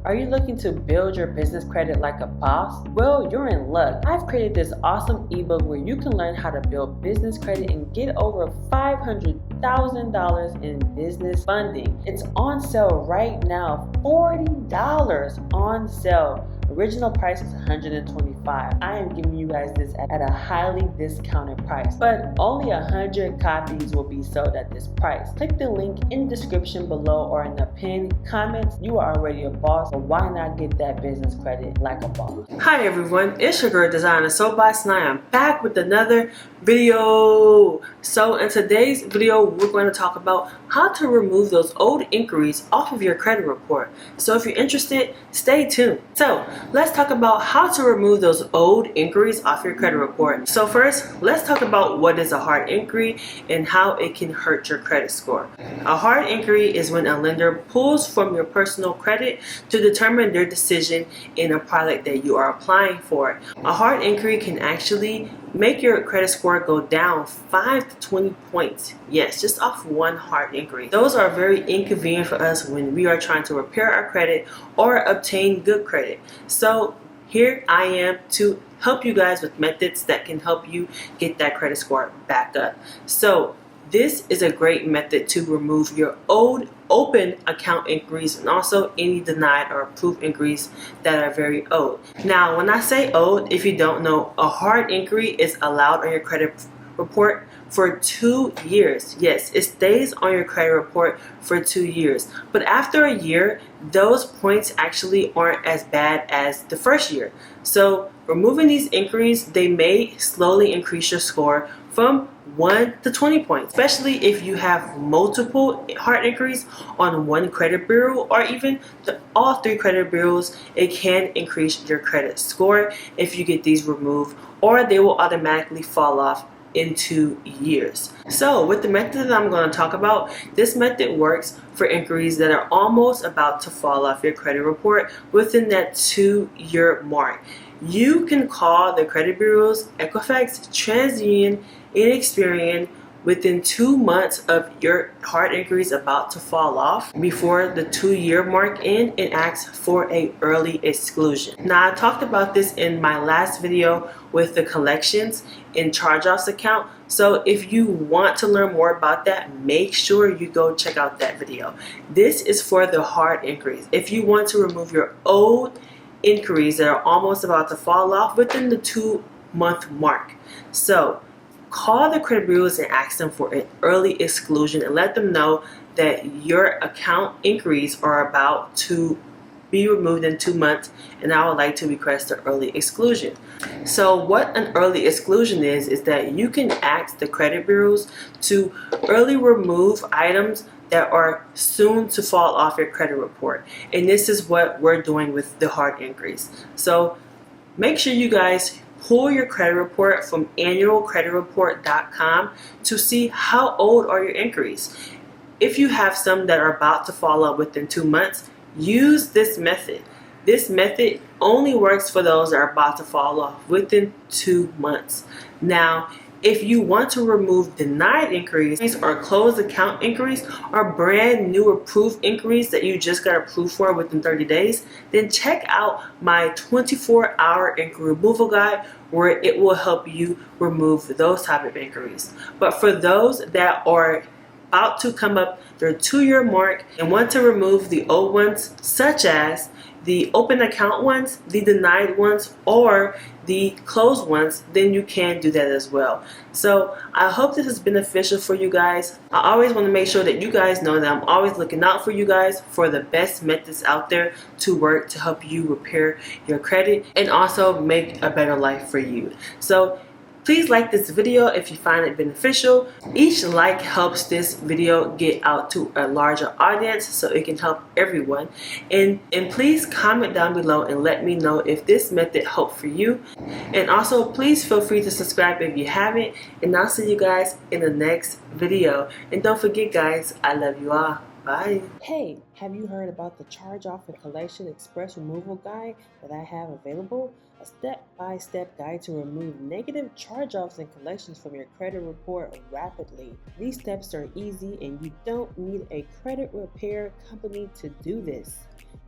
Are you looking to build your business credit like a boss? Well, you're in luck. I've created this awesome ebook where you can learn how to build business credit and get over $500,000 in business funding. It's on sale right now, $40 on sale. Original price is $125. I am giving you guys this at a highly discounted price, but only 100 copies will be sold at this price. Click the link in the description below or in the pinned comments. You are already a boss, so why not get that business credit like a boss? Hi everyone, it's your girl Designer Soapbox, and I am back with another video. So in today's video, we're going to talk about how to remove those old inquiries off of your credit report. So if you're interested, stay tuned. So let's talk about how to remove those old inquiries off your credit report. So first, let's talk about what is a hard inquiry and how it can hurt your credit score. A hard inquiry is when a lender pulls from your personal credit to determine their decision in a product that you are applying for. A hard inquiry can actually make your credit score go down 5 to 20 points. Yes, just off one hard inquiry. Those are very inconvenient for us when we are trying to repair our credit or obtain good credit. So here I am to help you guys with methods that can help you get that credit score back up. So this is a great method to remove your old open account inquiries and also any denied or approved inquiries that are very old. Now, when I say old, if you don't know, a hard inquiry is allowed on your credit report for 2 years. Yes, it stays on your credit report for 2 years. But after a year, those points actually aren't as bad as the first year. So removing these inquiries, they may slowly increase your score from 1 to 20 points, especially if you have multiple hard inquiries on one credit bureau or even all 3 credit bureaus. It can increase your credit score if you get these removed, or they will automatically fall off in 2 years. So with the method that I'm going to talk about, this method works for inquiries that are almost about to fall off your credit report within that 2-year mark. You can call the credit bureaus Equifax, TransUnion, and Experian within 2 months of your hard inquiries about to fall off before the 2-year mark and ask for a early exclusion. Now, I talked about this in my last video with the collections and charge-offs account. So if you want to learn more about that, make sure you go check out that video. This is for the hard inquiries. If you want to remove your old inquiries that are almost about to fall off within the 2-month mark. So call the credit bureaus and ask them for an early exclusion and let them know that your account inquiries are about to be removed in 2 months and I would like to request an early exclusion. So what an early exclusion is that you can ask the credit bureaus to early remove items that are soon to fall off your credit report. And this is what we're doing with the hard inquiries. So make sure you guys pull your credit report from annualcreditreport.com to see how old are your inquiries. If you have some that are about to fall off within 2 months, use this method. This method only works for those that are about to fall off within 2 months. Now, if you want to remove denied inquiries or closed account inquiries or brand new approved inquiries that you just got approved for within 30 days, then check out my 24-hour inquiry removal guide where it will help you remove those type of inquiries. But for those that are about to come up their 2-year mark and want to remove the old ones, such as the open account ones, the denied ones, or the closed ones, then you can do that as well. So I hope this is beneficial for you guys. I always want to make sure that you guys know that I'm always looking out for you guys for the best methods out there to work to help you repair your credit and also make a better life for you. So please like this video if you find it beneficial. Each like helps this video get out to a larger audience so it can help everyone. And please comment down below and let me know if this method helped for you. And also please feel free to subscribe if you haven't. And I'll see you guys in the next video. And don't forget guys, I love you all. Bye. Hey, have you heard about the Charge-Off and Collection Express Removal Guide that I have available? A step-by-step guide to remove negative charge-offs and collections from your credit report rapidly. These steps are easy and you don't need a credit repair company to do this.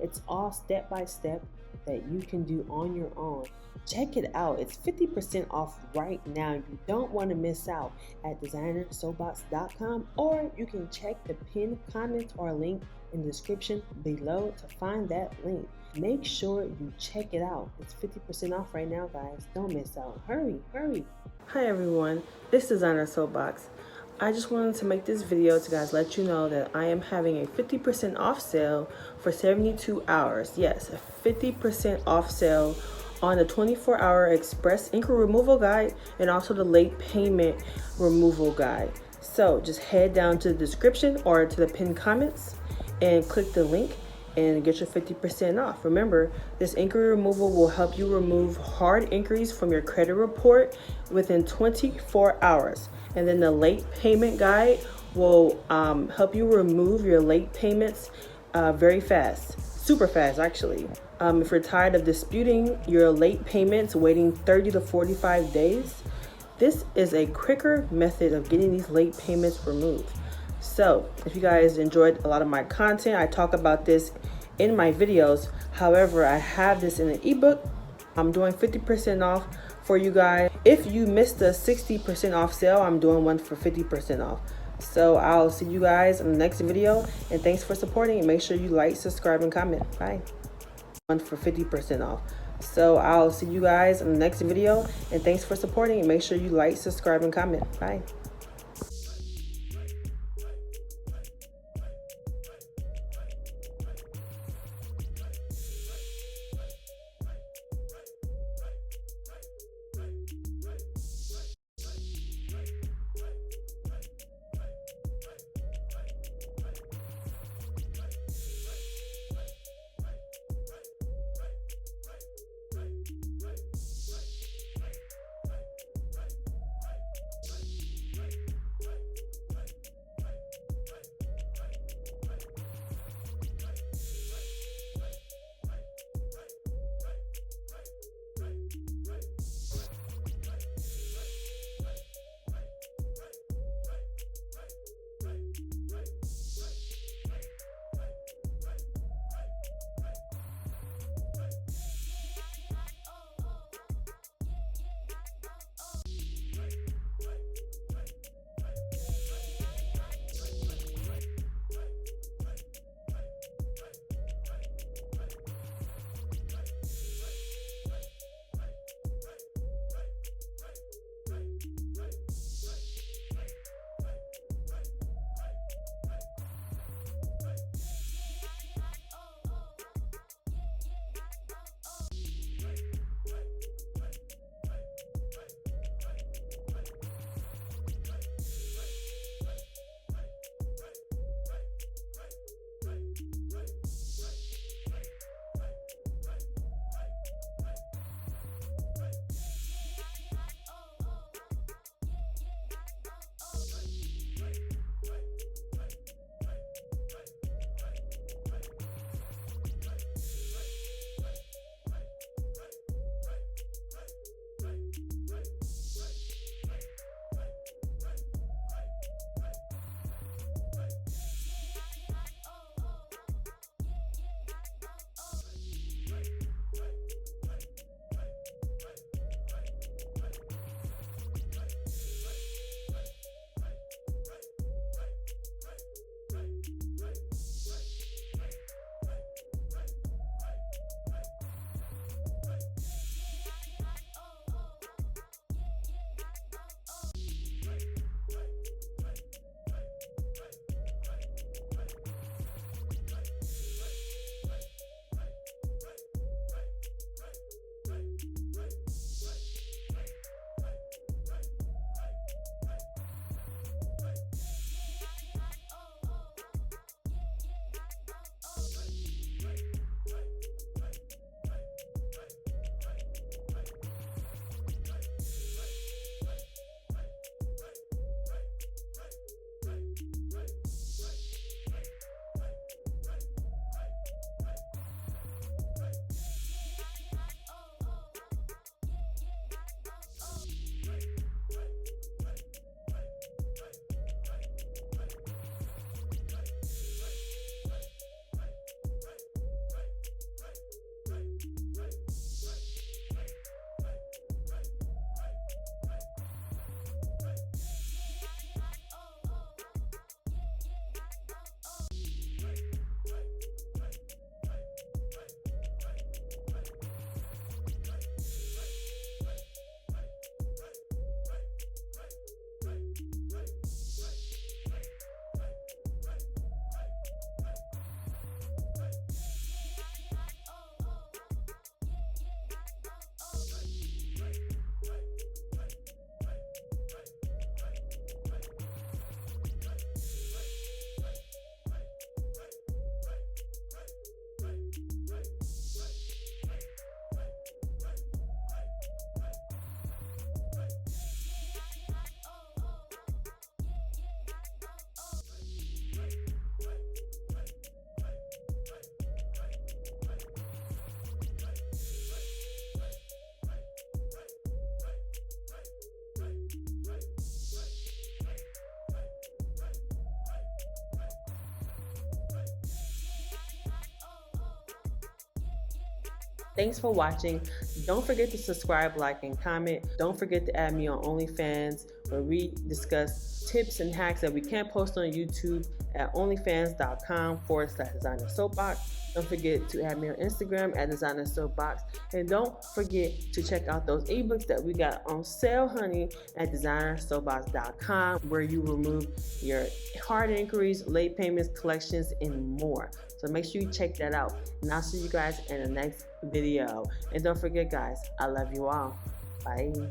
It's all step by step that you can do on your own. Check it out. It's 50% off right now. You don't want to miss out at designersoapbox.com, or you can check the pinned comment or link in the description below to find that link. Make sure you check it out. It's 50% off right now, guys. Don't miss out. Hurry, hurry. Hi everyone, it's Designer Soapbox. I just wanted to make this video to guys let you know that I am having a 50% off sale for 72 hours. Yes, a 50% off sale on the 24-hour express ink removal guide and also the late payment removal guide. So just head down to the description or to the pinned comments and click the link and get your 50% off. Remember, this inquiry removal will help you remove hard inquiries from your credit report within 24 hours. And then the late payment guide will help you remove your late payments very fast, super fast actually. If you're tired of disputing your late payments, waiting 30 to 45 days, this is a quicker method of getting these late payments removed. So if you guys enjoyed a lot of my content, I talk about this in my videos. However, I have this in an ebook. I'm doing 50% off for you guys. If you missed the 60% off sale, I'm doing one for 50% off. So I'll see you guys in the next video, and thanks for supporting, and make sure you like, subscribe, and comment. Bye. One for 50% off. So I'll see you guys in the next video, and thanks for supporting, and make sure you like, subscribe, and comment. Bye. Thanks for watching. Don't forget to subscribe, like, and comment. Don't forget to add me on OnlyFans, where we discuss tips and hacks that we can't post on YouTube at onlyfans.com/designersoapbox. Don't forget to add me on Instagram at designersoapbox. And don't forget to check out those ebooks that we got on sale, honey, at designersoapbox.com, where you remove your hard inquiries, late payments, collections, and more. So make sure you check that out. And I'll see you guys in the next video. And don't forget, guys, I love you all. Bye.